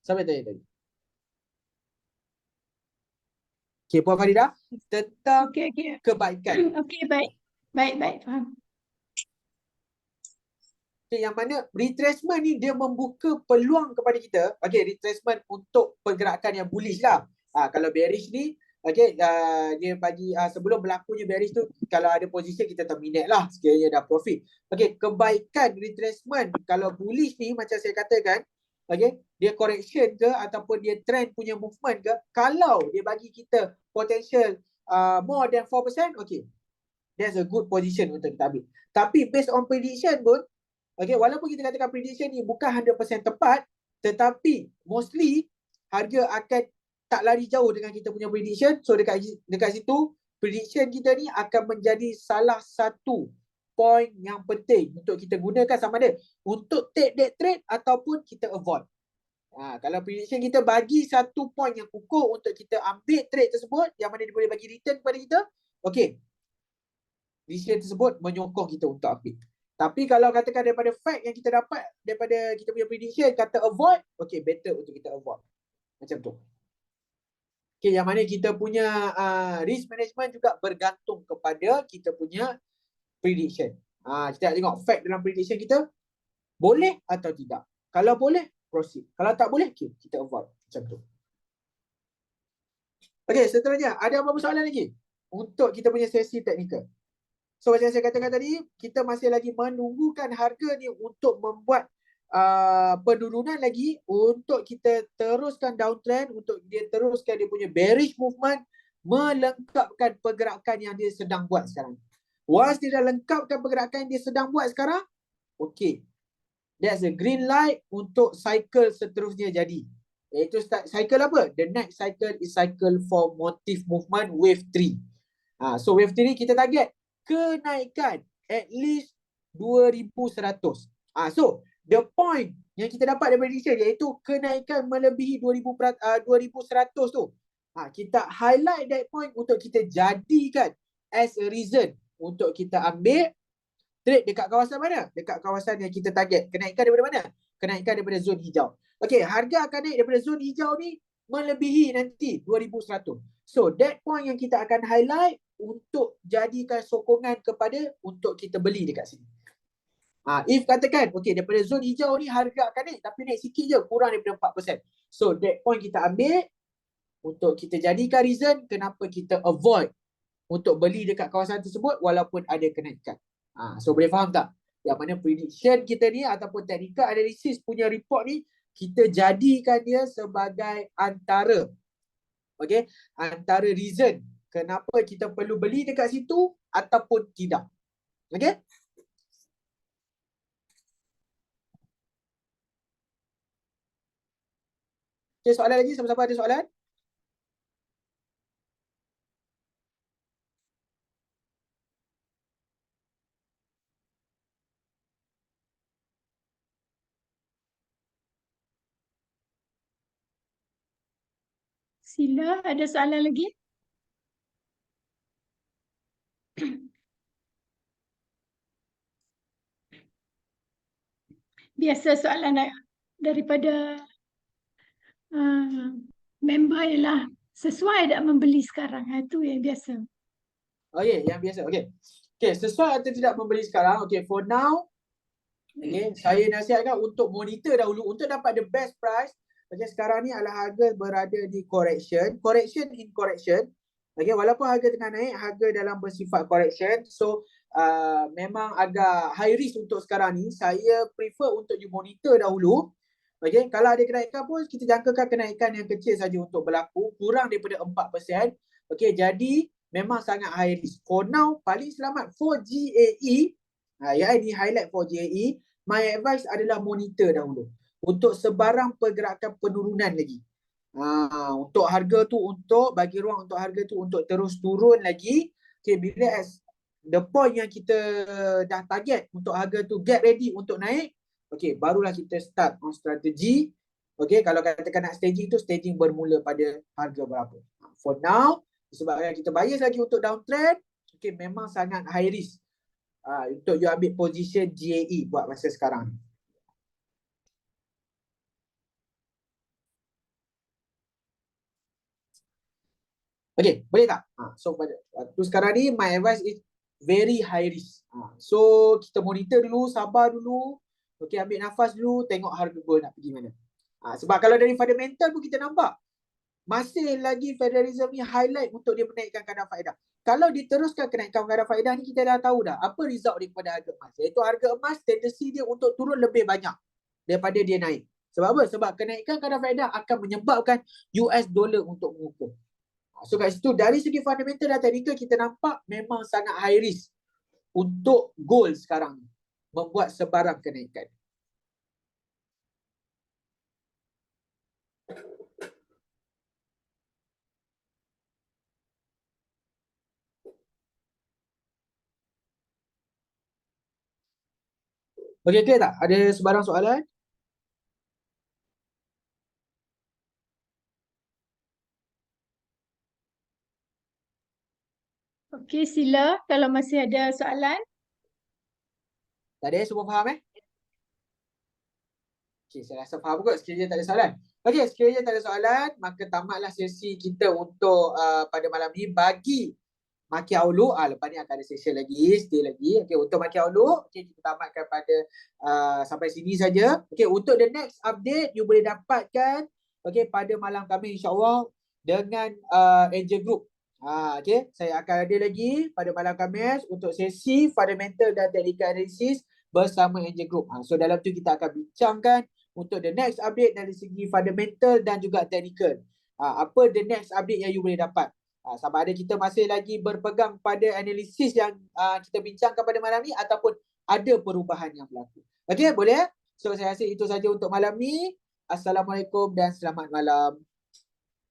Speaker 1: Sampai tanya tadi. Okey, Puan Farida, tentang
Speaker 2: Okey.
Speaker 1: kebaikan.
Speaker 2: Okey, baik. Baik, faham.
Speaker 1: Okay, yang mana retracement ni dia membuka peluang kepada kita. Okay, retracement untuk pergerakan yang bullish lah. Kalau bearish ni, okay, dia bagi sebelum berlakunya bearish tu, kalau ada position kita terminate lah sekiranya dah profit. Okay, kebaikan retracement kalau bullish ni macam saya katakan, okay, dia correction ke ataupun dia trend punya movement ke, kalau dia bagi kita potential more than 4%, okay, that's a good position untuk kita ambil. Tapi based on prediction pun, okay, walaupun kita katakan prediction ni bukan 100% tepat, tetapi mostly harga akan tak lari jauh dengan kita punya prediction. So dekat situ, prediction kita ni akan menjadi salah satu point yang penting untuk kita gunakan, sama ada untuk take that trade ataupun kita avoid. Kalau prediction kita bagi satu point yang kukuh untuk kita ambil trade tersebut, yang mana dia boleh bagi return kepada kita, okay, decision tersebut menyokong kita untuk ambil. Tapi kalau katakan daripada fact yang kita dapat daripada kita punya prediction kata avoid, okay, better untuk kita avoid. Macam tu. Okay, yang mana kita punya risk management juga bergantung kepada kita punya prediction. Kita nak tengok fact dalam prediction kita boleh atau tidak. Kalau boleh, proceed. Kalau tak boleh, okay, kita avoid. Macam tu. Okay, seterusnya, ada apa-apa soalan lagi untuk kita punya sesi teknikal? So macam saya katakan tadi, kita masih lagi menunggukan harga ni untuk membuat penurunan lagi, untuk kita teruskan downtrend, untuk dia teruskan dia punya bearish movement, melengkapkan pergerakan yang dia sedang buat sekarang. Once dia dah lengkapkan pergerakan yang dia sedang buat sekarang, okay, that's a green light untuk cycle seterusnya jadi. Iaitu cycle apa? The next cycle is cycle for motive movement wave 3. So wave 3 kita target kenaikan at least 2100. So the point yang kita dapat daripada prediction iaitu kenaikan melebihi 2100 tu. Kita highlight that point untuk kita jadikan as a reason untuk kita ambil trade dekat kawasan mana? Dekat kawasan yang kita target. Kenaikan daripada mana? Kenaikan daripada zon hijau. Okey, harga akan naik daripada zon hijau ni melebihi nanti 2100. So that point yang kita akan highlight untuk jadikan sokongan kepada untuk kita beli dekat sini. If katakan, okay, daripada zon hijau ni harga akan naik, tapi naik sikit je, kurang daripada 4%. So that point kita ambil untuk kita jadikan reason kenapa kita avoid untuk beli dekat kawasan tersebut walaupun ada kenaikan. So boleh faham tak? Yang mana prediction kita ni ataupun technical analysis punya report ni, kita jadikan dia sebagai antara, okay, antara reason kenapa kita perlu beli dekat situ ataupun tidak. Okay? Okay, soalan lagi? Siapa-siapa ada soalan?
Speaker 2: Sila, ada soalan lagi? Biasa soalan daripada member ialah sesuai tak membeli sekarang. Itu yang biasa.
Speaker 1: Okay, yang biasa. Okay. Okay, sesuai atau tidak membeli sekarang. Okay, for now, okay, saya nasihatkan untuk monitor dahulu untuk dapat the best price. Okay, sekarang ni adalah harga berada di correction. Correction in correction. Okay, walaupun harga tengah naik, harga dalam bersifat correction. So, memang agak high risk untuk sekarang ni. Saya prefer untuk you monitor dahulu. Okay, kalau ada kenaikan pun, kita jangkakan kenaikan yang kecil saja untuk berlaku. Kurang daripada 4%. Okay, jadi memang sangat high risk. For now, paling selamat for GAE. Ya, ini highlight for GAE. My advice adalah monitor dahulu. Untuk sebarang pergerakan penurunan lagi. Untuk harga tu, untuk bagi ruang untuk harga tu untuk terus turun lagi. Okay, bila the point yang kita dah target untuk harga tu get ready untuk naik, okay, barulah kita start on strategi. Okay, kalau katakan nak staging tu, staging bermula pada harga berapa. For now, sebabkan kita bias lagi untuk downtrend, okay, memang sangat high risk untuk you ambil position GAE buat masa sekarang. Okay, boleh tak? So pada waktu sekarang ni, my advice is very high risk. So kita monitor dulu, sabar dulu. Okey, ambil nafas dulu, tengok harga gold nak pergi mana. Sebab kalau dari fundamental pun kita nampak masih lagi Federalism ni highlight untuk dia menaikkan kadar faedah. Kalau diteruskan kenaikan kadar faedah ni, kita dah tahu dah apa result daripada harga emas. Iaitu harga emas tendensi dia untuk turun lebih banyak daripada dia naik. Sebab apa? Sebab kenaikan kadar faedah akan menyebabkan US dollar untuk mengukuh. So kat situ dari segi fundamental dan technical kita nampak memang sangat high risk untuk gold sekarang ni membuat sebarang kenaikan. Okey, clear tak? Ada sebarang soalan?
Speaker 2: Okey, sila kalau masih ada soalan.
Speaker 1: Tak ada, semua faham Okey, saya rasa faham kot. Sekiranya tak ada soalan. Okey, sekiranya tak ada soalan, maka tamatlah sesi kita untuk pada malam ni. Bagi Market Outlook, lepas ni akan ada sesi lagi, stay lagi. Okey, untuk Market Outlook, kita tamatkan pada sampai sini saja. Okey, untuk the next update, you boleh dapatkan pada malam kami insyaAllah dengan Angel Group. Okey, saya akan ada lagi pada malam Khamis untuk sesi fundamental dan technical analysis bersama Angel Group. So dalam tu kita akan bincangkan untuk the next update dari segi fundamental dan juga technical. Apa the next update yang you boleh dapat. Sama ada kita masih lagi berpegang pada analisis yang kita bincangkan pada malam ni ataupun ada perubahan yang berlaku. Okey, boleh? So saya rasa itu saja untuk malam ni. Assalamualaikum dan selamat malam.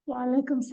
Speaker 2: Waalaikumsalam.